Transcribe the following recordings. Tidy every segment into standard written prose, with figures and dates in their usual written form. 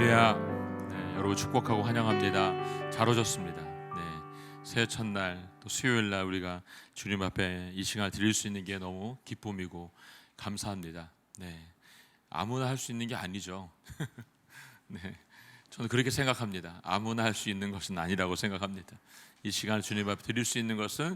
할렐루야. 여러분 축복하고 환영합니다. 잘 오셨습니다. 새해 첫날 또 수요일날 우리가 주님 앞에 이 시간을 드릴 수 있는 게 너무 기쁨이고 감사합니다. 아무나 할 수 있는 게 아니죠. 저는 그렇게 생각합니다. 아무나 할 수 있는 것은 아니라고 생각합니다. 이 시간을 주님 앞에 드릴 수 있는 것은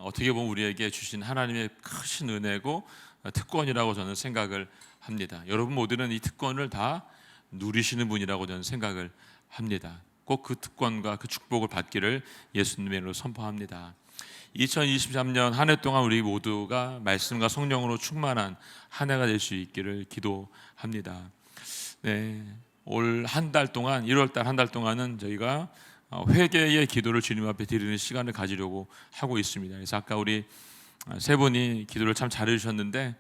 어떻게 보면 우리에게 주신 하나님의 크신 은혜고 특권이라고 저는 생각을 합니다. 여러분 모두는 이 특권을 다 누리시는 분이라고 저는 생각을 합니다. 꼭 그 특권과 그 축복을 받기를 예수님의 이름으로 선포합니다. 2023년 한 해 동안 우리 모두가 말씀과 성령으로 충만한 한 해가 될 수 있기를 기도합니다. 올 한 달 동안 1월달 한 달 동안은 저희가 회개의 기도를 주님 앞에 드리는 시간을 가지려고 하고 있습니다. 그래서 아까 우리 세 분이 기도를 참 잘해주셨는데,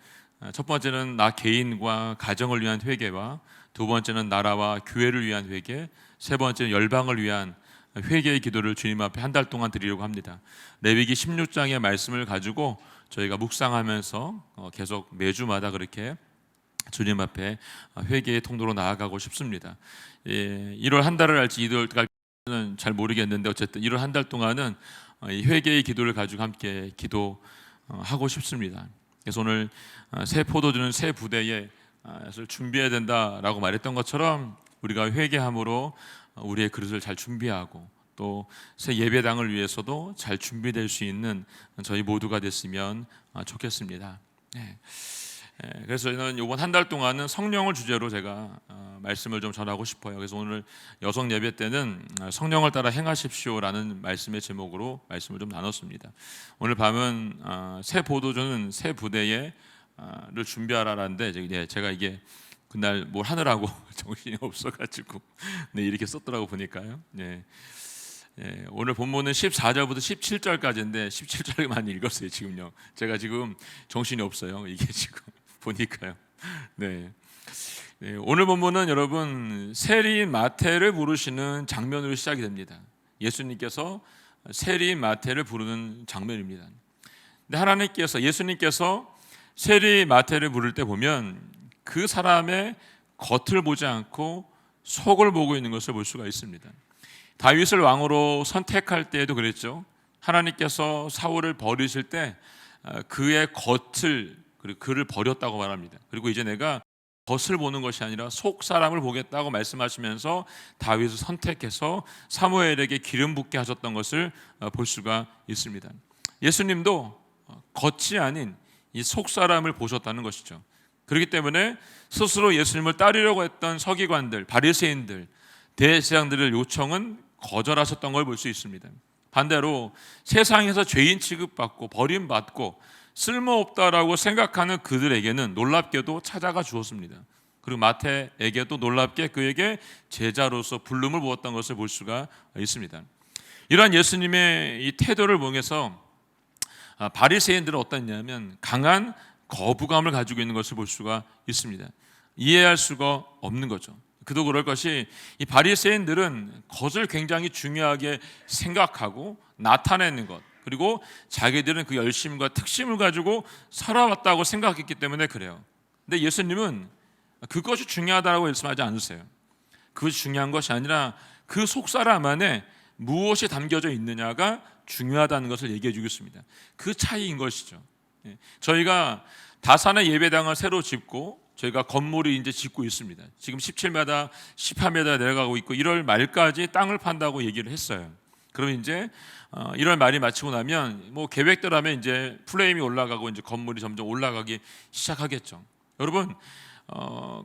첫 번째는 나 개인과 가정을 위한 회개와 두 번째는 나라와 교회를 위한 회개, 세 번째는 열방을 위한 회개의 기도를 주님 앞에 한 달 동안 드리려고 합니다. 레위기 16장의 말씀을 가지고 저희가 묵상하면서 계속 매주마다 그렇게 주님 앞에 회개의 통로로 나아가고 싶습니다. 1월 한 달을 할지 2월까지는 잘 모르겠는데 어쨌든 1월 한 달 동안은 이 회개의 기도를 가지고 함께 기도하고 싶습니다. 그래서 오늘 새 포도주는 새 부대에 준비해야 된다라고 말했던 것처럼 우리가 회개함으로 우리의 그릇을 잘 준비하고 또 새 예배당을 위해서도 잘 준비될 수 있는 저희 모두가 됐으면 좋겠습니다. 그래서 저는 이번 한 달 동안은 성령을 주제로 제가 말씀을 좀 전하고 싶어요. 그래서 오늘 여성 예배 때는 성령을 따라 행하십시오라는 말씀의 제목으로 말씀을 좀 나눴습니다. 오늘 밤은 새 포도주는 새 부대에 를 준비하라라는데 제가 이게 그날 뭘 하느라고 정신이 없어가지고 이렇게 썼더라고 보니까요. 오늘 본문은 14절부터 17절까지인데 17절만 읽었어요. 지금요. 제가 지금 정신이 없어요. 이게 지금 보니까요. 오늘 본문은 여러분 세리인 마태를 부르시는 장면으로 시작이 됩니다. 예수님께서 세리인 마태를 부르는 장면입니다. 근데 예수님께서 세리 마태를 부를 때 보면 그 사람의 겉을 보지 않고 속을 보고 있는 것을 볼 수가 있습니다. 다윗을 왕으로 선택할 때에도 그랬죠. 하나님께서 사울을 버리실 때 그의 겉을 그리고 그를 버렸다고 말합니다. 그리고 이제 내가 겉을 보는 것이 아니라 속 사람을 보겠다고 말씀하시면서 다윗을 선택해서 사무엘에게 기름 붓게 하셨던 것을 볼 수가 있습니다. 예수님도 겉이 아닌 이 속 사람을 보셨다는 것이죠. 그렇기 때문에 스스로 예수님을 따르려고 했던 서기관들, 바리새인들, 대제사장들의 요청은 거절하셨던 걸 볼 수 있습니다. 반대로 세상에서 죄인 취급받고 버림받고 쓸모없다라고 생각하는 그들에게는 놀랍게도 찾아가 주었습니다. 그리고 마태에게도 놀랍게 그에게 제자로서 부름을 부었던 것을 볼 수가 있습니다. 이러한 예수님의 이 태도를 보면서 바리새인들은 어떠냐면 강한 거부감을 가지고 있는 것을 볼 수가 있습니다. 이해할 수가 없는 거죠. 그도 그럴 것이 이 바리새인들은 겉을 굉장히 중요하게 생각하고 나타내는 것, 그리고 자기들은 그 열심과 특심을 가지고 살아왔다고 생각했기 때문에 그래요. 근데 예수님은 그것이 중요하다고 말씀하지 않으세요. 그것이 중요한 것이 아니라 그 속사람 안에 무엇이 담겨져 있느냐가 중요하다는 것을 얘기해 주고 있습니다. 그 차이인 것이죠. 저희가 다산의 예배당을 새로 짓고 저희가 건물이 이제 짓고 있습니다. 지금 17m, 18m 내려가고 있고 1월 말까지 땅을 판다고 얘기를 했어요. 그럼 이제 1월 말이 마치고 나면 뭐 계획대로라면 이제 플레임이 올라가고 이제 건물이 점점 올라가기 시작하겠죠. 여러분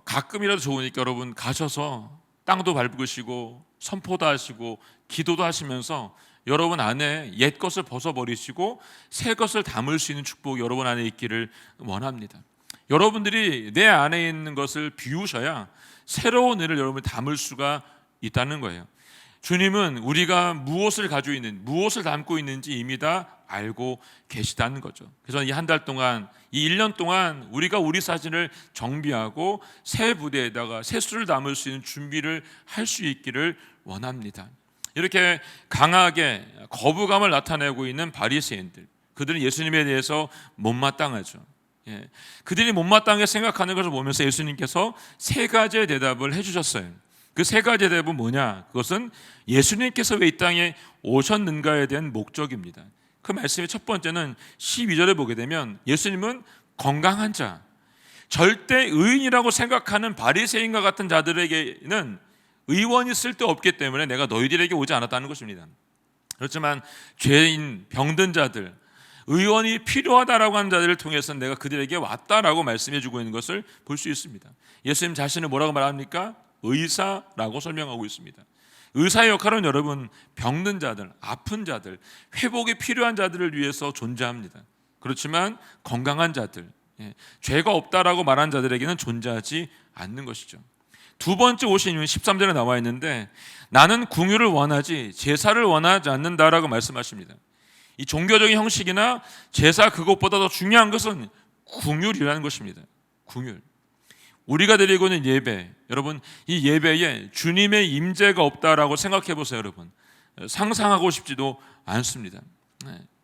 가끔이라도 좋으니까 여러분 가셔서 땅도 밟으시고 선포도 하시고 기도도 하시면서 여러분 안에 옛 것을 벗어버리시고 새 것을 담을 수 있는 축복이 여러분 안에 있기를 원합니다. 여러분들이 내 안에 있는 것을 비우셔야 새로운 일을 여러분이 담을 수가 있다는 거예요. 주님은 우리가 무엇을 가지고 있는, 무엇을 담고 있는지 이미 다 알고 계시다는 거죠. 그래서 이 한 달 동안, 이 1년 동안 우리가 우리 사진을 정비하고 새 부대에다가 새 수를 담을 수 있는 준비를 할 수 있기를 원합니다. 이렇게 강하게 거부감을 나타내고 있는 바리새인들, 그들은 예수님에 대해서 못마땅하죠. 그들이 못마땅하게 생각하는 것을 보면서 예수님께서 세 가지의 대답을 해주셨어요. 그 세 가지의 대답은 뭐냐? 그것은 예수님께서 왜 이 땅에 오셨는가에 대한 목적입니다. 그 말씀의 첫 번째는 12절에 보게 되면 예수님은 건강한 자, 절대 의인이라고 생각하는 바리새인과 같은 자들에게는 의원이 쓸데없기 때문에 내가 너희들에게 오지 않았다는 것입니다. 그렇지만 죄인, 병든 자들, 의원이 필요하다라고 하는 자들을 통해서 내가 그들에게 왔다라고 말씀해 주고 있는 것을 볼 수 있습니다. 예수님 자신을 뭐라고 말합니까? 의사라고 설명하고 있습니다. 의사의 역할은 여러분, 병든 자들, 아픈 자들, 회복이 필요한 자들을 위해서 존재합니다. 그렇지만 건강한 자들, 죄가 없다라고 말한 자들에게는 존재하지 않는 것이죠. 두 번째 오신 이유는 13절에 나와 있는데, 나는 궁유를 원하지 제사를 원하지 않는다라고 말씀하십니다. 이 종교적인 형식이나 제사, 그것보다 더 중요한 것은 궁율이라는 것입니다. 궁율. 우리가 드리고 있는 예배, 여러분, 이 예배에 주님의 임재가 없다라고 생각해 보세요. 여러분, 상상하고 싶지도 않습니다.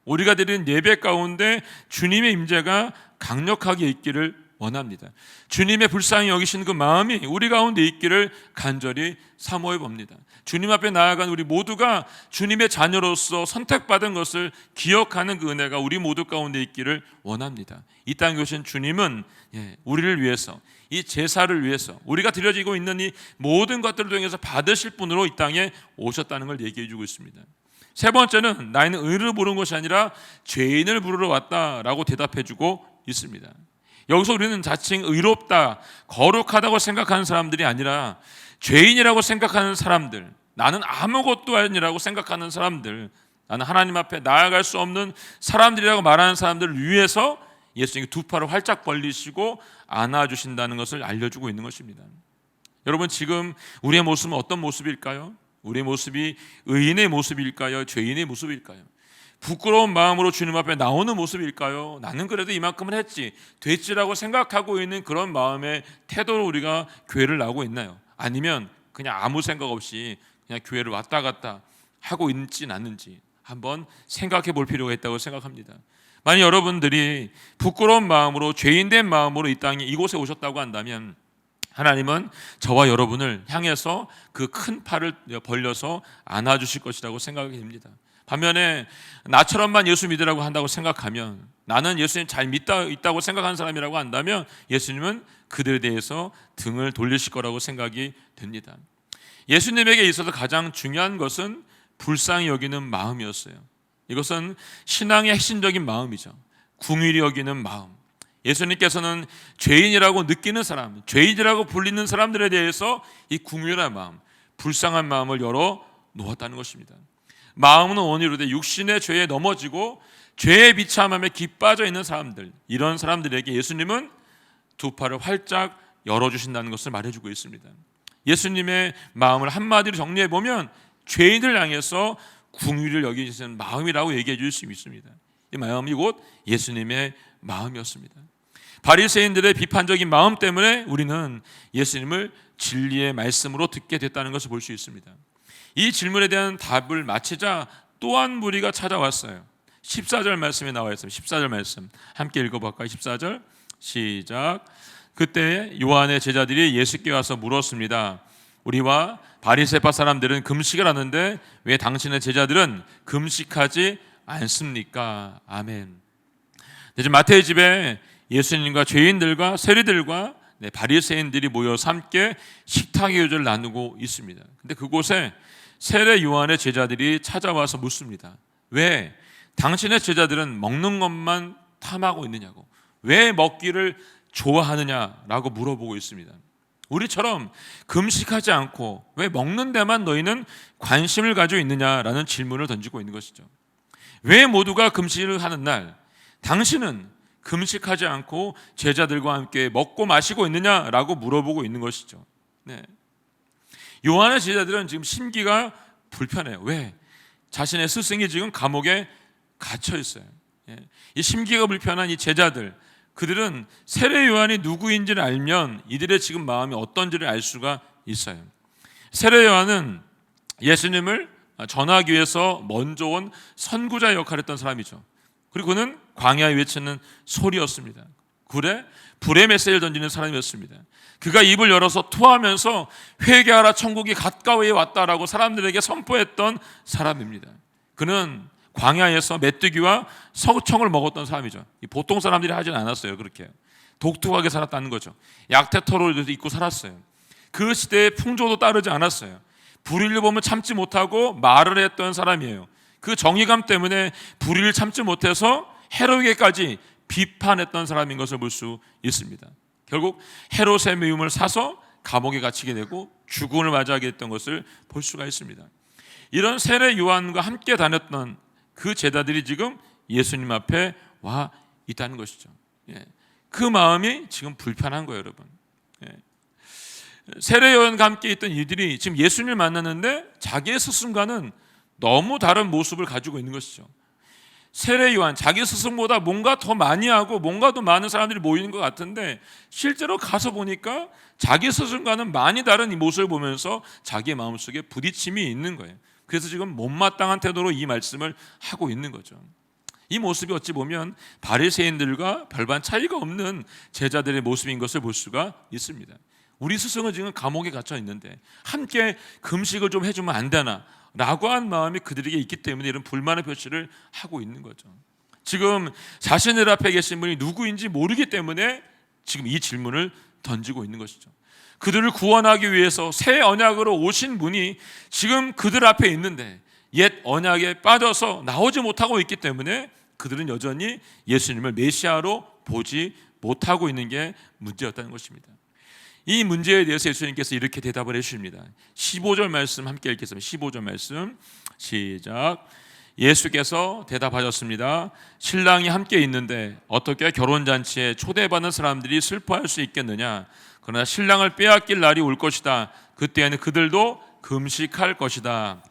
우리가 드리는 예배 가운데 주님의 임재가 강력하게 있기를 원합니다. 주님의 불쌍히 여기시는 그 마음이 우리 가운데 있기를 간절히 사모해 봅니다. 주님 앞에 나아간 우리 모두가 주님의 자녀로서 선택받은 것을 기억하는 그 은혜가 우리 모두 가운데 있기를 원합니다. 이 땅에 오신 주님은 우리를 위해서, 이 제사를 위해서, 우리가 드려지고 있는 이 모든 것들을 통해서 받으실 분으로 이 땅에 오셨다는 걸 얘기해 주고 있습니다. 세 번째는 나는 의를 부르는 것이 아니라 죄인을 부르러 왔다라고 대답해 주고 있습니다. 여기서 우리는 자칭 의롭다, 거룩하다고 생각하는 사람들이 아니라 죄인이라고 생각하는 사람들, 나는 아무것도 아니라고 생각하는 사람들, 나는 하나님 앞에 나아갈 수 없는 사람들이라고 말하는 사람들을 위해서 예수님이 두 팔을 활짝 벌리시고 안아주신다는 것을 알려주고 있는 것입니다. 여러분, 지금 우리의 모습은 어떤 모습일까요? 우리의 모습이 의인의 모습일까요? 죄인의 모습일까요? 부끄러운 마음으로 주님 앞에 나오는 모습일까요? 나는 그래도 이만큼은 했지, 됐지라고 생각하고 있는 그런 마음의 태도로 우리가 교회를 나오고 있나요? 아니면 그냥 아무 생각 없이 그냥 교회를 왔다 갔다 하고 있진 않는지 한번 생각해 볼 필요가 있다고 생각합니다. 만약 여러분들이 부끄러운 마음으로, 죄인된 마음으로 이 땅에 이곳에 오셨다고 한다면 하나님은 저와 여러분을 향해서 그 큰 팔을 벌려서 안아주실 것이라고 생각이 됩니다. 반면에 나처럼만 예수 믿으라고 한다고 생각하면, 나는 예수님 잘 있다고 생각하는 사람이라고 한다면 예수님은 그들에 대해서 등을 돌리실 거라고 생각이 됩니다. 예수님에게 있어서 가장 중요한 것은 불쌍히 여기는 마음이었어요. 이것은 신앙의 핵심적인 마음이죠. 궁휼히 여기는 마음. 예수님께서는 죄인이라고 느끼는 사람, 죄인이라고 불리는 사람들에 대해서 이 궁휼한 마음, 불쌍한 마음을 열어 놓았다는 것입니다. 마음은 원이로 돼 육신의 죄에 넘어지고 죄의 비참함에 기빠져 있는 사람들, 이런 사람들에게 예수님은 두 팔을 활짝 열어주신다는 것을 말해주고 있습니다. 예수님의 마음을 한마디로 정리해 보면 죄인을 향해서 궁휼을 여기시는 마음이라고 얘기해 줄 수 있습니다. 이 마음이 곧 예수님의 마음이었습니다. 바리새인들의 비판적인 마음 때문에 우리는 예수님을 진리의 말씀으로 듣게 됐다는 것을 볼 수 있습니다. 이 질문에 대한 답을 마치자 또 한 무리가 찾아왔어요. 14절 말씀에 나와 있습니다. 14절 말씀 함께 읽어볼까요? 14절 시작. 그때 요한의 제자들이 예수께 와서 물었습니다. 우리와 바리새파 사람들은 금식을 하는데 왜 당신의 제자들은 금식하지 않습니까? 아멘. 지금 마태의 집에 예수님과 죄인들과 세리들과 바리새인들이 모여서 함께 식탁의 교제를 나누고 있습니다. 근데 그곳에 세례 요한의 제자들이 찾아와서 묻습니다. 왜 당신의 제자들은 먹는 것만 탐하고 있느냐고, 왜 먹기를 좋아하느냐라고 물어보고 있습니다. 우리처럼 금식하지 않고 왜 먹는 데만 너희는 관심을 가지고 있느냐라는 질문을 던지고 있는 것이죠. 왜 모두가 금식을 하는 날 당신은 금식하지 않고 제자들과 함께 먹고 마시고 있느냐라고 물어보고 있는 것이죠. 네. 요한의 제자들은 지금 심기가 불편해요. 왜? 자신의 스승이 지금 감옥에 갇혀 있어요. 이 심기가 불편한 이 제자들, 그들은 세례 요한이 누구인지를 알면 이들의 지금 마음이 어떤지를 알 수가 있어요. 세례 요한은 예수님을 전하기 위해서 먼저 온 선구자 역할을 했던 사람이죠. 그리고 그는 광야에 외치는 소리였습니다. 굴에 불의 메시지를 던지는 사람이었습니다. 그가 입을 열어서 토하면서 회개하라, 천국이 가까이 왔다라고 사람들에게 선포했던 사람입니다. 그는 광야에서 메뚜기와 서청을 먹었던 사람이죠. 보통 사람들이 하진 않았어요. 그렇게 독특하게 살았다는 거죠. 약태터를 입고 살았어요. 그 시대의 풍조도 따르지 않았어요. 불의를 보면 참지 못하고 말을 했던 사람이에요. 그 정의감 때문에 불의를 참지 못해서 헤롯에게까지 비판했던 사람인 것을 볼 수 있습니다. 결국 헤롯의 미움을 사서 감옥에 갇히게 되고 죽음을 맞이하게 됐던 것을 볼 수가 있습니다. 이런 세례 요한과 함께 다녔던 그 제자들이 지금 예수님 앞에 와 있다는 것이죠. 그 마음이 지금 불편한 거예요, 여러분. 세례 요한과 함께 있던 이들이 지금 예수님을 만났는데 자기의 스승과는 너무 다른 모습을 가지고 있는 것이죠. 세례 요한, 자기 스승보다 뭔가 더 많이 하고 뭔가 더 많은 사람들이 모이는 것 같은데 실제로 가서 보니까 자기 스승과는 많이 다른 이 모습을 보면서 자기의 마음속에 부딪힘이 있는 거예요. 그래서 지금 못마땅한 태도로 이 말씀을 하고 있는 거죠. 이 모습이 어찌 보면 바리새인들과 별반 차이가 없는 제자들의 모습인 것을 볼 수가 있습니다. 우리 스승은 지금 감옥에 갇혀 있는데 함께 금식을 좀 해주면 안 되나? 라고 한 마음이 그들에게 있기 때문에 이런 불만의 표시를 하고 있는 거죠. 지금 자신들 앞에 계신 분이 누구인지 모르기 때문에 지금 이 질문을 던지고 있는 것이죠. 그들을 구원하기 위해서 새 언약으로 오신 분이 지금 그들 앞에 있는데 옛 언약에 빠져서 나오지 못하고 있기 때문에 그들은 여전히 예수님을 메시아로 보지 못하고 있는 게 문제였다는 것입니다. 이 문제에 대해서 예수님께서 이렇게 대답을 해주십니다. 15절 말씀 함께 읽겠습니다. 15절 말씀 시작. 예수께서 대답하셨습니다. 신랑이 함께 있는데 어떻게 결혼잔치에 초대받은 사람들이 슬퍼할 수 있겠느냐. 그러나 신랑을 빼앗길 날이 올 것이다. 그때에는 그들도 금식할 것이다.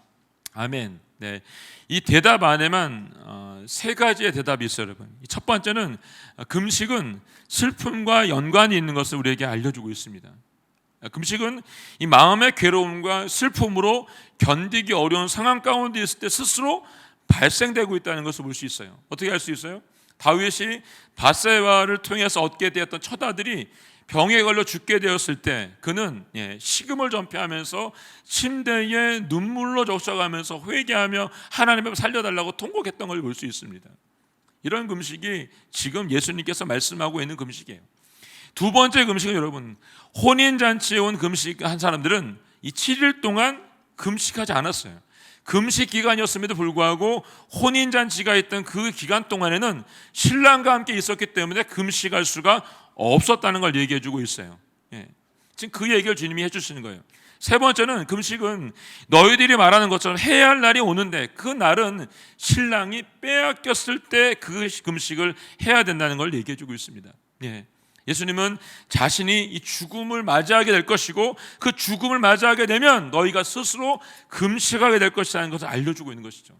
아멘. 네, 이 대답 안에만 세 가지의 대답이 있어요, 여러분. 첫 번째는 금식은 슬픔과 연관이 있는 것을 우리에게 알려주고 있습니다. 금식은 이 마음의 괴로움과 슬픔으로 견디기 어려운 상황 가운데 있을 때 스스로 발생되고 있다는 것을 볼 수 있어요. 어떻게 알 수 있어요? 다윗이 밧세바를 통해서 얻게 되었던 처자들이 병에 걸려 죽게 되었을 때 그는 식음을 전폐하면서 침대에 눈물로 적셔가면서 회개하며 하나님을 살려달라고 통곡했던 걸 볼 수 있습니다. 이런 금식이 지금 예수님께서 말씀하고 있는 금식이에요. 두 번째 금식은 여러분, 혼인잔치에 온 금식한 사람들은 이 7일 동안 금식하지 않았어요. 금식 기간이었음에도 불구하고 혼인잔치가 있던 그 기간 동안에는 신랑과 함께 있었기 때문에 금식할 수가 없었다는 걸 얘기해 주고 있어요. 지금 그 얘기를 주님이 해주시는 거예요. 세 번째는 금식은 너희들이 말하는 것처럼 해야 할 날이 오는데 그 날은 신랑이 빼앗겼을 때 그 금식을 해야 된다는 걸 얘기해 주고 있습니다. 예수님은 자신이 이 죽음을 맞이하게 될 것이고 그 죽음을 맞이하게 되면 너희가 스스로 금식하게 될 것이라는 것을 알려주고 있는 것이죠.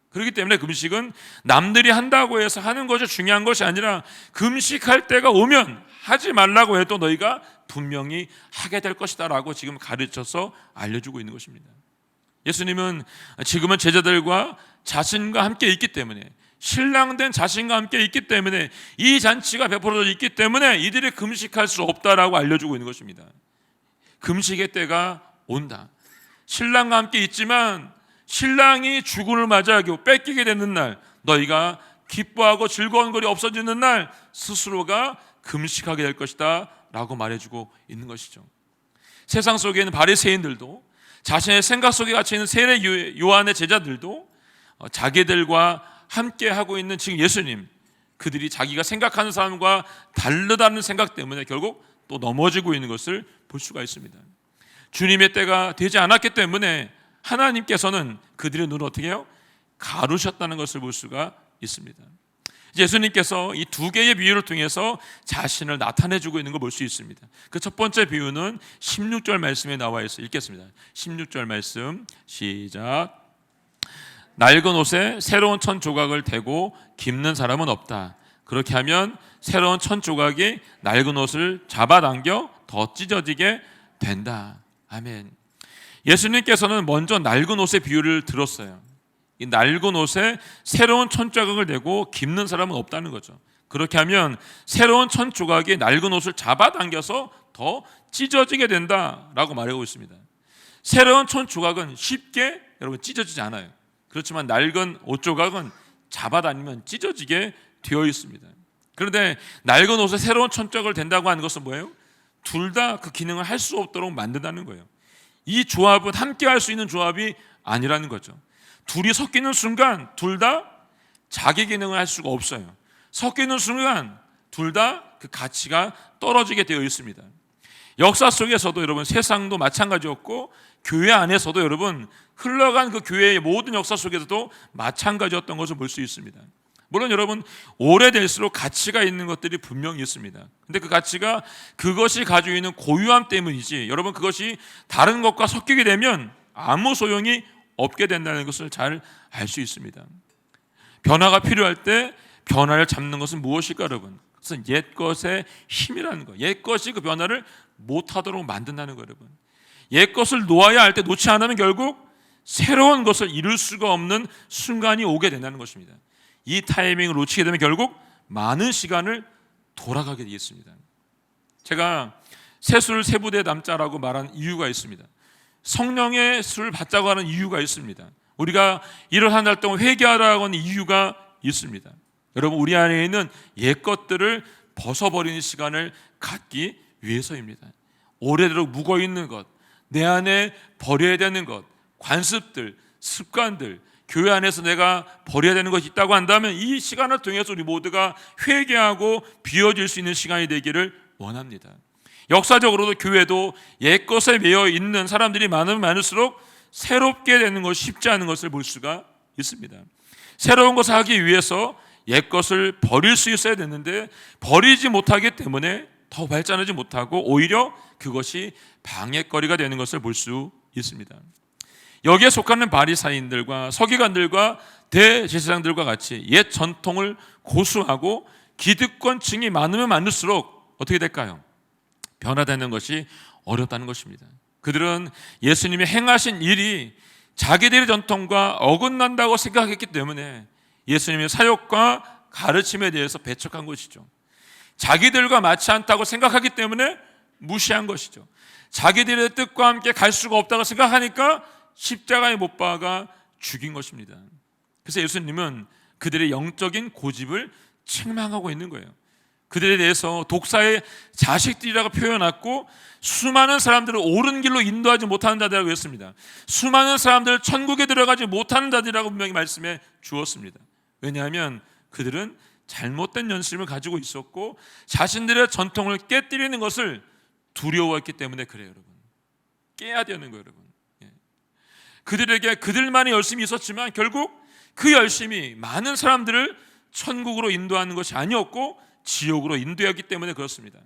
그렇기 때문에 금식은 남들이 한다고 해서 하는 것이 중요한 것이 아니라 금식할 때가 오면 하지 말라고 해도 너희가 분명히 하게 될 것이다 라고 지금 가르쳐서 알려주고 있는 것입니다. 예수님은 지금은 제자들과 자신과 함께 있기 때문에 신랑된 자신과 함께 있기 때문에 이 잔치가 베풀어져 있기 때문에 이들이 금식할 수 없다라고 알려주고 있는 것입니다. 금식의 때가 온다. 신랑과 함께 있지만 신랑이 죽음을 맞이하고 뺏기게 되는 날, 너희가 기뻐하고 즐거운 것이 없어지는 날 스스로가 금식하게 될 것이다 라고 말해주고 있는 것이죠. 세상 속에 있는 바리새인들도 자신의 생각 속에 갇혀있는 세례 요한의 제자들도 자기들과 함께 하고 있는 지금 예수님, 그들이 자기가 생각하는 사람과 다르다는 생각 때문에 결국 또 넘어지고 있는 것을 볼 수가 있습니다. 주님의 때가 되지 않았기 때문에 하나님께서는 그들의 눈을 어떻게 해요? 가르셨다는 것을 볼 수가 있습니다. 예수님께서 이 두 개의 비유를 통해서 자신을 나타내주고 있는 걸 볼 수 있습니다. 그 첫 번째 비유는 16절 말씀에 나와 있어요. 읽겠습니다. 16절 말씀 시작. 낡은 옷에 새로운 천 조각을 대고 깁는 사람은 없다. 그렇게 하면 새로운 천 조각이 낡은 옷을 잡아당겨 더 찢어지게 된다. 아멘. 예수님께서는 먼저 낡은 옷의 비유를 들었어요. 이 낡은 옷에 새로운 천 조각을 대고 깁는 사람은 없다는 거죠. 그렇게 하면 새로운 천 조각이 낡은 옷을 잡아당겨서 더 찢어지게 된다라고 말하고 있습니다. 새로운 천 조각은 쉽게 여러분 찢어지지 않아요. 그렇지만 낡은 옷 조각은 잡아당기면 찢어지게 되어 있습니다. 그런데 낡은 옷에 새로운 천 조각을 댄다고 하는 것은 뭐예요? 둘 다 그 기능을 할 수 없도록 만든다는 거예요. 이 조합은 함께 할 수 있는 조합이 아니라는 거죠. 둘이 섞이는 순간 둘 다 자기 기능을 할 수가 없어요. 섞이는 순간 둘 다 그 가치가 떨어지게 되어 있습니다. 역사 속에서도 여러분 세상도 마찬가지였고 교회 안에서도 여러분 흘러간 그 교회의 모든 역사 속에서도 마찬가지였던 것을 볼 수 있습니다. 물론 여러분 오래될수록 가치가 있는 것들이 분명히 있습니다. 근데 그 가치가 그것이 가지고 있는 고유함 때문이지 여러분 그것이 다른 것과 섞이게 되면 아무 소용이 없게 된다는 것을 잘 알 수 있습니다. 변화가 필요할 때 변화를 잡는 것은 무엇일까 여러분? 그것은 옛것의 힘이라는 거예요. 옛것이 그 변화를 못하도록 만든다는 거예요 여러분. 옛것을 놓아야 할 때 놓지 않으면 결국 새로운 것을 이룰 수가 없는 순간이 오게 된다는 것입니다. 이 타이밍을 놓치게 되면 결국 많은 시간을 돌아가게 되겠습니다. 제가 새술 세부대 남자라고 말한 이유가 있습니다. 성령의 술 받자고 하는 이유가 있습니다. 우리가 이를 한 달 동안 회개하라고 하는 이유가 있습니다. 여러분 우리 안에 있는 옛 것들을 벗어버리는 시간을 갖기 위해서입니다. 오래도록 묵어있는 것, 내 안에 버려야 되는 것, 관습들, 습관들, 교회 안에서 내가 버려야 되는 것이 있다고 한다면 이 시간을 통해서 우리 모두가 회개하고 비워질 수 있는 시간이 되기를 원합니다. 역사적으로도 교회도 옛것에 매여 있는 사람들이 많으면 많을수록 새롭게 되는 것이 쉽지 않은 것을 볼 수가 있습니다. 새로운 것을 하기 위해서 옛것을 버릴 수 있어야 되는데 버리지 못하기 때문에 더 발전하지 못하고 오히려 그것이 방해거리가 되는 것을 볼 수 있습니다. 여기에 속하는 바리사인들과 서기관들과 대제사장들과 같이 옛 전통을 고수하고 기득권층이 많으면 많을수록 어떻게 될까요? 변화되는 것이 어렵다는 것입니다. 그들은 예수님이 행하신 일이 자기들의 전통과 어긋난다고 생각했기 때문에 예수님의 사역과 가르침에 대해서 배척한 것이죠. 자기들과 맞지 않다고 생각하기 때문에 무시한 것이죠. 자기들의 뜻과 함께 갈 수가 없다고 생각하니까 십자가에 못 박아 죽인 것입니다. 그래서 예수님은 그들의 영적인 고집을 책망하고 있는 거예요. 그들에 대해서 독사의 자식들이라고 표현했고 수많은 사람들을 옳은 길로 인도하지 못하는 자들이라고 했습니다. 수많은 사람들을 천국에 들어가지 못하는 자들이라고 분명히 말씀해 주었습니다. 왜냐하면 그들은 잘못된 연습을 가지고 있었고 자신들의 전통을 깨뜨리는 것을 두려워했기 때문에 그래요 여러분. 깨야 되는 거예요 여러분. 그들에게 그들만의 열심이 있었지만 결국 그 열심이 많은 사람들을 천국으로 인도하는 것이 아니었고 지옥으로 인도했기 때문에 그렇습니다.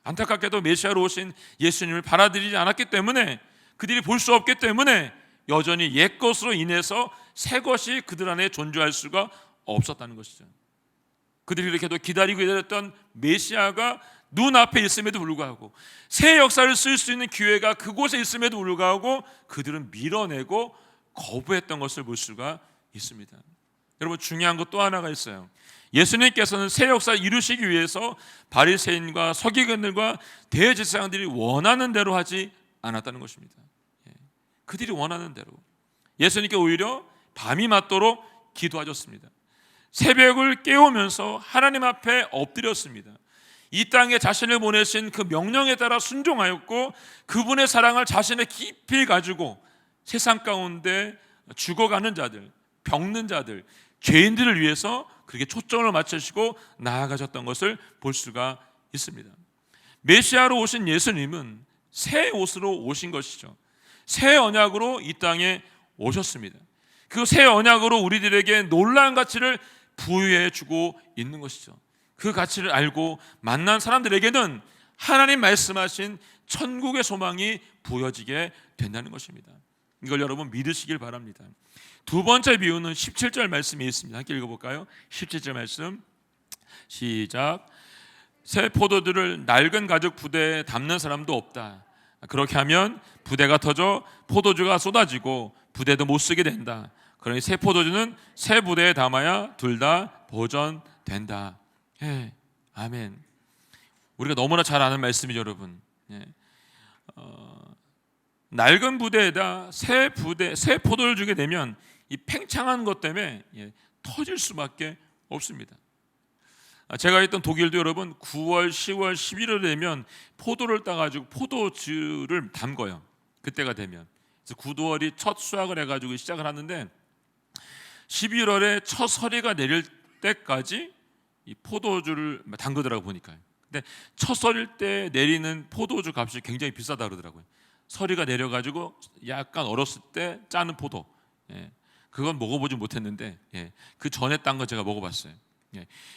안타깝게도 메시아로 오신 예수님을 받아들이지 않았기 때문에 그들이 볼 수 없기 때문에 여전히 옛것으로 인해서 새것이 그들 안에 존재할 수가 없었다는 것이죠. 그들이 이렇게도 기다리고 기다렸던 메시아가 눈앞에 있음에도 불구하고 새 역사를 쓸 수 있는 기회가 그곳에 있음에도 불구하고 그들은 밀어내고 거부했던 것을 볼 수가 있습니다. 여러분 중요한 것 또 하나가 있어요. 예수님께서는 새 역사를 이루시기 위해서 바리새인과 서기관들과 대제사장들이 원하는 대로 하지 않았다는 것입니다. 그들이 원하는 대로 예수님께 오히려 밤이 맞도록 기도하셨습니다. 새벽을 깨우면서 하나님 앞에 엎드렸습니다. 이 땅에 자신을 보내신 그 명령에 따라 순종하였고 그분의 사랑을 자신의 깊이 가지고 세상 가운데 죽어가는 자들, 병든 자들, 죄인들을 위해서 그렇게 초점을 맞추시고 나아가셨던 것을 볼 수가 있습니다. 메시아로 오신 예수님은 새 옷으로 오신 것이죠. 새 언약으로 이 땅에 오셨습니다. 그 새 언약으로 우리들에게 놀라운 가치를 부여해 주고 있는 것이죠. 그 가치를 알고 만난 사람들에게는 하나님 말씀하신 천국의 소망이 부여지게 된다는 것입니다. 이걸 여러분 믿으시길 바랍니다. 두 번째 비유는 17절 말씀이 있습니다. 함께 읽어볼까요? 17절 말씀 시작. 새 포도들을 낡은 가죽 부대에 담는 사람도 없다. 그렇게 하면 부대가 터져 포도주가 쏟아지고 부대도 못 쓰게 된다. 그러니 새 포도주는 새 부대에 담아야 둘 다 보존된다. 예, 아멘. 우리가 너무나 잘 아는 말씀이죠, 여러분. 예. 낡은 부대에다 새 포도를 주게 되면 이 팽창한 것 때문에 터질 수밖에 없습니다. 제가 있던 독일도 여러분 9월, 10월, 11월 되면 포도를 따가지고 포도주를 담궈요. 그때가 되면. 그래서 9월이 첫 수확을 해가지고 시작을 하는데 11월에 첫 서리가 내릴 때까지 이 포도주를 담그더라고 보니까요. 근데 첫 서릴 때 내리는 포도주 값이 굉장히 비싸다 그러더라고요. 서리가 내려가지고 약간 얼었을 때 짜는 포도. 그건 먹어보지 못했는데 그 전에 딴 거 제가 먹어봤어요.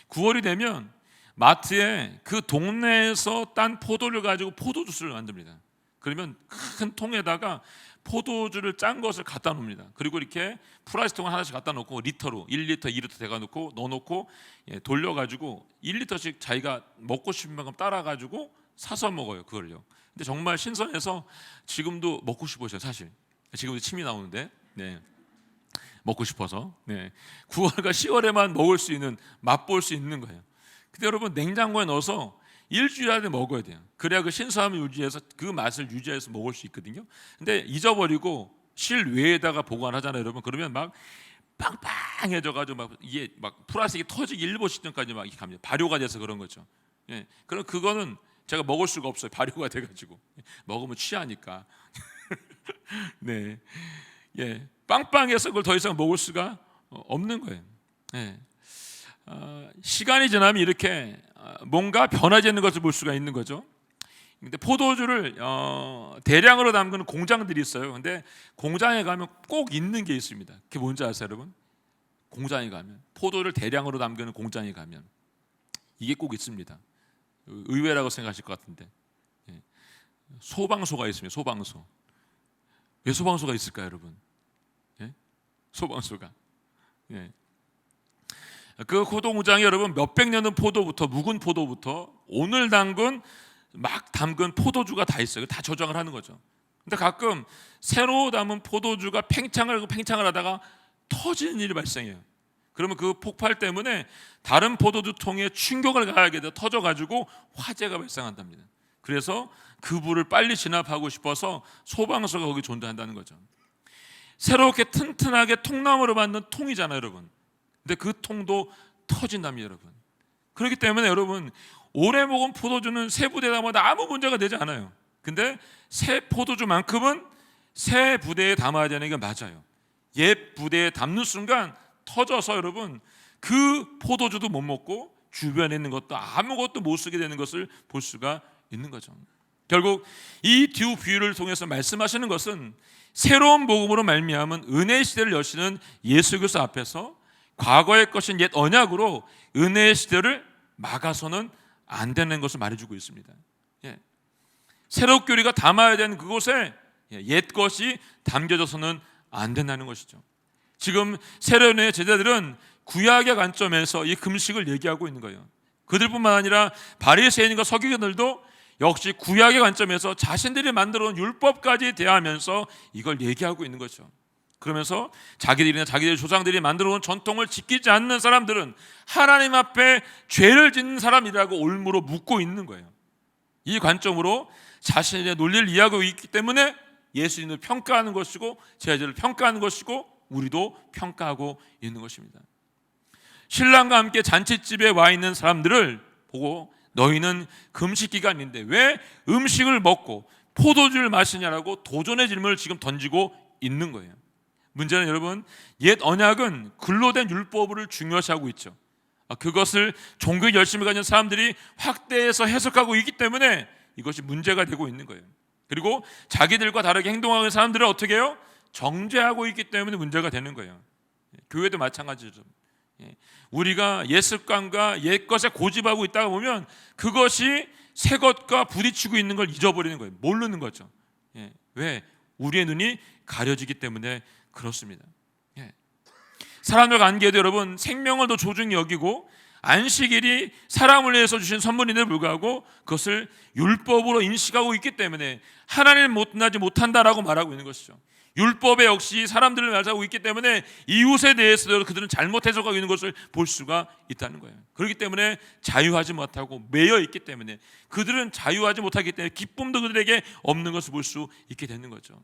9월이 되면 마트에 그 동네에서 딴 포도를 가지고 포도주스를 만듭니다. 그러면 큰 통에다가 포도주를 짠 것을 갖다 놓습니다. 그리고 이렇게 플라스틱 통 하나씩 갖다 놓고 리터로 1리터, 2리터 대가 놓고 넣어놓고 돌려가지고 1리터씩 자기가 먹고 싶은 만큼 따라가지고 사서 먹어요. 그걸요. 근데 정말 신선해서 지금도 먹고 싶어요. 사실 지금도 침이 나오는데 먹고 싶어서 9월과 10월에만 먹을 수 있는 맛볼 수 있는 거예요. 근데 여러분 냉장고에 넣어서 일주일 안에 먹어야 돼요. 그래야 그 신선함을 유지해서 그 맛을 유지해서 먹을 수 있거든요. 근데 잊어버리고 실외에다가 보관하잖아요, 여러분. 그러면 막 빵빵해져가지고 막 이게 막 플라스틱이 터지기 일보 직전까지 막 이렇게 갑니다. 발효가 돼서 그런 거죠. 그럼 그거는 제가 먹을 수가 없어요. 발효가 돼가지고 먹으면 취하니까. 빵빵해서 그걸 더 이상 먹을 수가 없는 거예요. 시간이 지나면 이렇게 뭔가 변하지 않는 것을 볼 수가 있는 거죠. 근데 포도주를 대량으로 담그는 공장들이 있어요. 근데 공장에 가면 꼭 있는 게 있습니다. 그게 뭔지 아세요, 여러분? 공장에 가면 포도를 대량으로 담그는 공장에 가면 이게 꼭 있습니다. 의외라고 생각하실 것 같은데 소방소가 있습니다. 소방소. 왜 소방소가 있을까요, 여러분? 소방소가 그 포도 공장이 여러분 몇백 년의 포도부터 묵은 포도부터 오늘 막 담근 포도주가 다 있어요. 다 저장을 하는 거죠. 근데 가끔 새로 담은 포도주가 팽창을 하다가 터지는 일이 발생해요. 그러면 그 폭발 때문에 다른 포도주 통에 충격을 가하게 돼 터져가지고 화재가 발생한답니다. 그래서 그 불을 빨리 진압하고 싶어서 소방서가 거기 존재한다는 거죠. 새롭게 튼튼하게 통나무로 만든 통이잖아요, 여러분. 근데 그 통도 터진답니다, 여러분. 그렇기 때문에 여러분 오래 먹은 포도주는 새 부대에 담아도 아무 문제가 되지 않아요. 근데 새 포도주만큼은 새 부대에 담아야 되는 게 맞아요. 옛 부대에 담는 순간 터져서 여러분 그 포도주도 못 먹고 주변에 있는 것도 아무것도 못 쓰게 되는 것을 볼 수가 있는 거죠. 결국 이 두 비유를 통해서 말씀하시는 것은 새로운 복음으로 말미암은 은혜의 시대를 여시는 예수 그리스도 앞에서 과거의 것인 옛 언약으로 은혜의 시대를 막아서는 안 되는 것을 말해주고 있습니다. 새롭게 우리가 담아야 되는 그곳에 옛 것이 담겨져서는 안 된다는 것이죠. 지금 세례요한의 제자들은 구약의 관점에서 이 금식을 얘기하고 있는 거예요. 그들뿐만 아니라 바리새인과 서기관들도 역시 구약의 관점에서 자신들이 만들어온 율법까지 대하면서 이걸 얘기하고 있는 거죠. 그러면서 자기들이나 자기들의 조상들이 만들어온 전통을 지키지 않는 사람들은 하나님 앞에 죄를 짓는 사람이라고 올무로 묻고 있는 거예요. 이 관점으로 자신의 논리를 이해하고 있기 때문에 예수님을 평가하는 것이고 제자들을 평가하는 것이고 우리도 평가하고 있는 것입니다. 신랑과 함께 잔치집에 와 있는 사람들을 보고 너희는 금식 기간인데 왜 음식을 먹고 포도주를 마시냐라고 도전의 질문을 지금 던지고 있는 거예요. 문제는 여러분 옛 언약은 글로 된 율법을 중요시하고 있죠. 그것을 종교 열심히 가진 사람들이 확대해서 해석하고 있기 때문에 이것이 문제가 되고 있는 거예요. 그리고 자기들과 다르게 행동하는 사람들은 어떻게 해요? 정죄하고 있기 때문에 문제가 되는 거예요. 교회도 마찬가지죠. 우리가 옛 습관과 옛 것에 고집하고 있다가 보면 그것이 새 것과 부딪히고 있는 걸 잊어버리는 거예요. 모르는 거죠. 왜? 우리의 눈이 가려지기 때문에 그렇습니다. 사람들 관계에도 여러분 생명을 더 소중히 여기고 안식일이 사람을 위해서 주신 선물인데도 불구하고 그것을 율법으로 인식하고 있기 때문에 하나님을 만나지 못한다라고 말하고 있는 것이죠. 율법에 역시 사람들을 멸하고 있기 때문에 이웃에 대해서도 그들은 잘못 해석하고 있는 것을 볼 수가 있다는 거예요. 그렇기 때문에 자유하지 못하고 매여 있기 때문에, 그들은 자유하지 못하기 때문에 기쁨도 그들에게 없는 것을 볼 수 있게 되는 거죠.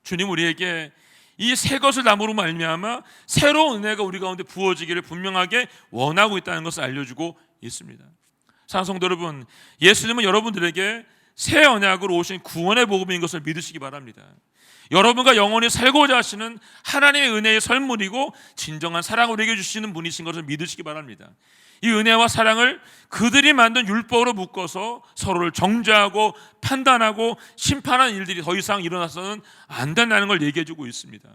주님 우리에게 이 새 것을 나무로 말미암아 새로운 은혜가 우리 가운데 부어지기를 분명하게 원하고 있다는 것을 알려주고 있습니다. 사랑하는 성도 여러분, 예수님은 여러분들에게 새 언약으로 오신 구원의 복음인 것을 믿으시기 바랍니다. 여러분과 영원히 살고자 하시는 하나님의 은혜의 설문이고 진정한 사랑을 우리에게 주시는 분이신 것을 믿으시기 바랍니다. 이 은혜와 사랑을 그들이 만든 율법으로 묶어서 서로를 정죄하고 판단하고 심판하는 일들이 더 이상 일어나서는 안 된다는 걸 얘기해 주고 있습니다.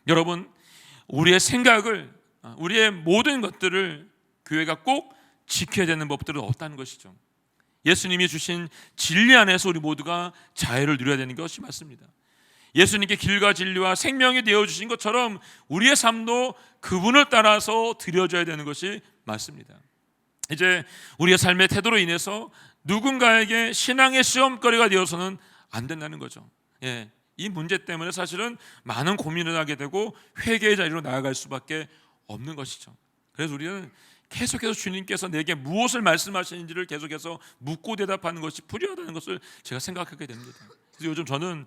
여러분, 우리의 생각을, 우리의 모든 것들을 교회가 꼭 지켜야 되는 법들은 없다는 것이죠. 예수님이 주신 진리 안에서 우리 모두가 자유를 누려야 되는 것이 맞습니다. 예수님께 길과 진리와 생명이 되어주신 것처럼 우리의 삶도 그분을 따라서 드려져야 되는 것이 맞습니다. 이제 우리의 삶의 태도로 인해서 누군가에게 신앙의 시험거리가 되어서는 안 된다는 거죠. 이 문제 때문에 사실은 많은 고민을 하게 되고 회개의 자리로 나아갈 수밖에 없는 것이죠. 그래서 우리는 계속해서 주님께서 내게 무엇을 말씀하시는지를 계속해서 묻고 대답하는 것이 필요하다는 것을 제가 생각하게 됩니다. 그래서 요즘 저는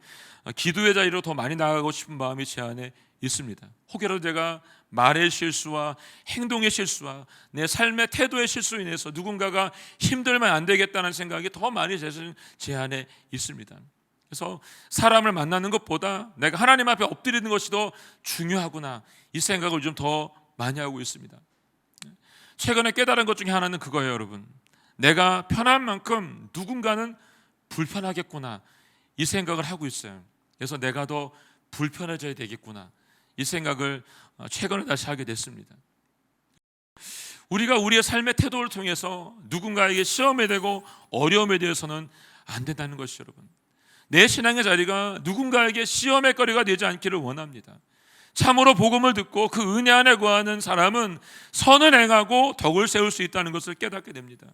기도의 자리로 더 많이 나아가고 싶은 마음이 제 안에 있습니다. 혹여라도 제가 말의 실수와 행동의 실수와 내 삶의 태도의 실수로 인해서 누군가가 힘들면 안 되겠다는 생각이 더 많이 제 안에 있습니다. 그래서 사람을 만나는 것보다 내가 하나님 앞에 엎드리는 것이 더 중요하구나, 이 생각을 좀 더 많이 하고 있습니다. 최근에 깨달은 것 중에 하나는 그거예요, 여러분. 내가 편한 만큼 누군가는 불편하겠구나, 이 생각을 하고 있어요. 그래서 내가 더 불편해져야 되겠구나, 이 생각을 최근에 다시 하게 됐습니다. 우리가 우리의 삶의 태도를 통해서 누군가에게 시험에 대고 어려움에 대해서는 안 된다는 것이, 여러분, 내 신앙의 자리가 누군가에게 시험의 거리가 되지 않기를 원합니다. 참으로 복음을 듣고 그 은혜 안에 거하는 사람은 선을 행하고 덕을 세울 수 있다는 것을 깨닫게 됩니다.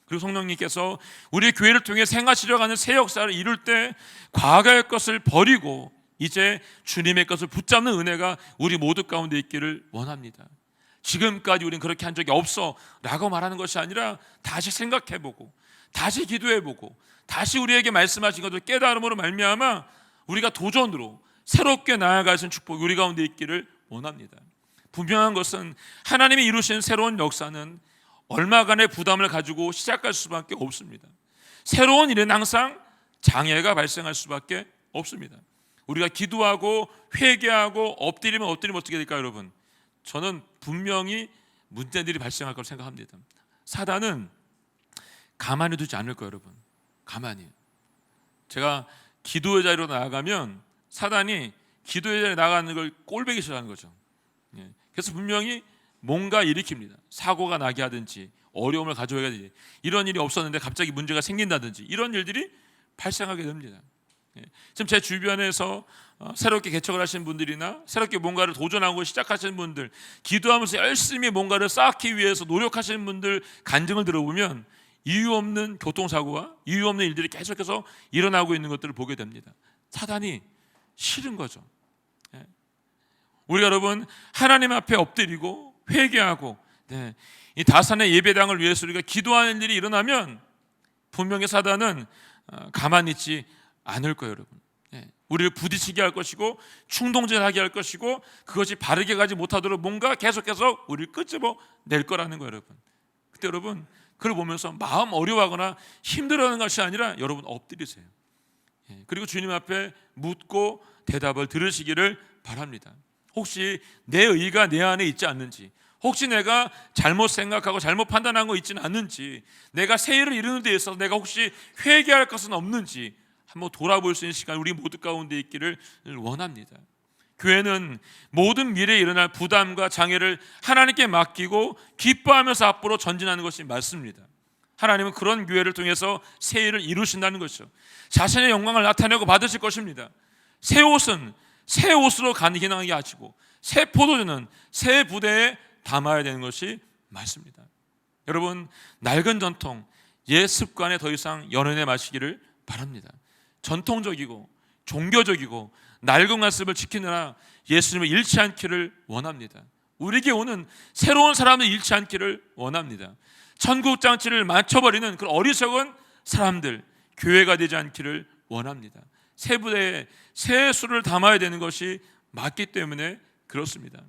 그리고 성령님께서 우리 교회를 통해 행하시려고 하는 새 역사를 이룰 때 과거의 것을 버리고 이제 주님의 것을 붙잡는 은혜가 우리 모두 가운데 있기를 원합니다. 지금까지 우리는 그렇게 한 적이 없어 라고 말하는 것이 아니라 다시 생각해보고 다시 기도해보고 다시 우리에게 말씀하신 것을 깨달음으로 말미암아 우리가 도전으로 새롭게 나아갈 수 있는 축복이 우리 가운데 있기를 원합니다. 분명한 것은 하나님이 이루신 새로운 역사는 얼마간의 부담을 가지고 시작할 수밖에 없습니다. 새로운 일은 항상 장애가 발생할 수밖에 없습니다. 우리가 기도하고 회개하고 엎드리면 어떻게 될까요, 여러분? 저는 분명히 문제들이 발생할 거라고 생각합니다. 사단은 가만히 두지 않을 거예요, 여러분. 가만히. 제가 기도의 자리로 나아가면 사단이 기도의 자리에 나가는 걸 꼴보기 싫어하는 거죠. 그래서 분명히 뭔가 일으킵니다. 사고가 나게 하든지 어려움을 가져오게 하든지, 이런 일이 없었는데 갑자기 문제가 생긴다든지, 이런 일들이 발생하게 됩니다. 지금 제 주변에서 새롭게 개척을 하신 분들이나 새롭게 뭔가를 도전하고 시작하시는 분들, 기도하면서 열심히 뭔가를 쌓기 위해서 노력하시는 분들 간증을 들어보면 이유 없는 교통사고와 이유 없는 일들이 계속해서 일어나고 있는 것들을 보게 됩니다. 사단이 싫은 거죠. 우리 여러분, 하나님 앞에 엎드리고 회개하고 이 다산의 예배당을 위해서 우리가 기도하는 일이 일어나면 분명히 사단은 가만히 있지 않을 거예요, 여러분. 우리를 부딪히게 할 것이고 충동질하게 할 것이고 그것이 바르게 가지 못하도록 뭔가 계속해서 우리를 끄집어 낼 거라는 거예요, 여러분. 그때 여러분, 그걸 보면서 마음 어려워하거나 힘들어하는 것이 아니라 여러분 엎드리세요. 그리고 주님 앞에 묻고 대답을 들으시기를 바랍니다. 혹시 내 의가 내 안에 있지 않는지, 혹시 내가 잘못 생각하고 잘못 판단한 거 있지는 않는지, 내가 새 일을 이루는 데 있어서 내가 혹시 회개할 것은 없는지 한번 돌아볼 수 있는 시간 우리 모두 가운데 있기를 원합니다. 교회는 모든 미래에 일어날 부담과 장애를 하나님께 맡기고 기뻐하면서 앞으로 전진하는 것이 맞습니다. 하나님은 그런 교회를 통해서 새 일을 이루신다는 것이죠. 자신의 영광을 나타내고 받으실 것입니다. 새 옷은 새 옷으로 가능하게 하시고 새 포도주는 새 부대에 담아야 되는 것이 맞습니다. 여러분, 낡은 전통, 옛 습관에 더 이상 연연해 마시기를 바랍니다. 전통적이고 종교적이고 낡은 말씀을 지키느라 예수님을 잃지 않기를 원합니다. 우리에게 오는 새로운 사람을 잃지 않기를 원합니다. 천국 장치를 맞춰버리는 그런 어리석은 사람들, 교회가 되지 않기를 원합니다. 새 부대에 새 수를 담아야 되는 것이 맞기 때문에 그렇습니다.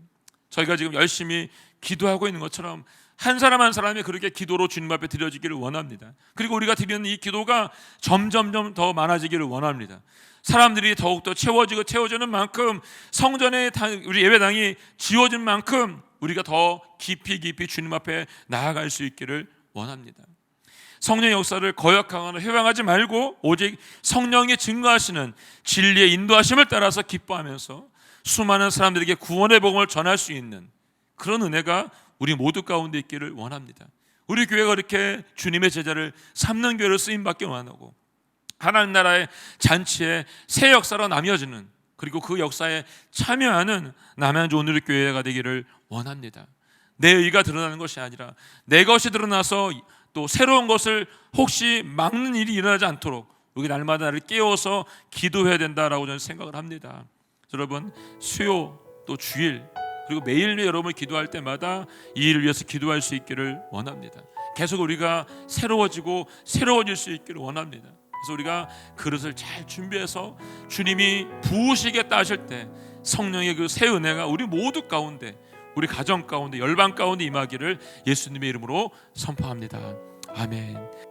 저희가 지금 열심히 기도하고 있는 것처럼 한 사람 한 사람이 그렇게 기도로 주님 앞에 드려지기를 원합니다. 그리고 우리가 드리는 이 기도가 점점점 더 많아지기를 원합니다. 사람들이 더욱더 채워지는 만큼, 성전에 우리 예배당이 지어진 만큼 우리가 더 깊이 주님 앞에 나아갈 수 있기를 원합니다. 성령의 역사를 거역하거나 회방하지 말고 오직 성령이 증거하시는 진리의 인도하심을 따라서 기뻐하면서 수많은 사람들에게 구원의 복음을 전할 수 있는 그런 은혜가 우리 모두 가운데 있기를 원합니다. 우리 교회가 이렇게 주님의 제자를 삼는 교회로 쓰임받기 원하고 하나님 나라의 잔치에 새 역사로 나뉘어지는, 그리고 그 역사에 참여하는 남양주 오늘의 교회가 되기를 원합니다. 내 의가 드러나는 것이 아니라 내 것이 드러나서 또 새로운 것을 혹시 막는 일이 일어나지 않도록 우리 날마다 나를 깨워서 기도해야 된다라고 저는 생각을 합니다. 여러분, 수요 또 주일 그리고 매일매일 여러분을 기도할 때마다 이 일을 위해서 기도할 수 있기를 원합니다. 계속 우리가 새로워질 수 있기를 원합니다. 그래서 우리가 그릇을 잘 준비해서 주님이 부으시겠다 하실 때 성령의 그 새 은혜가 우리 모두 가운데, 우리 가정 가운데, 열방 가운데 임하기를 예수님의 이름으로 선포합니다. 아멘.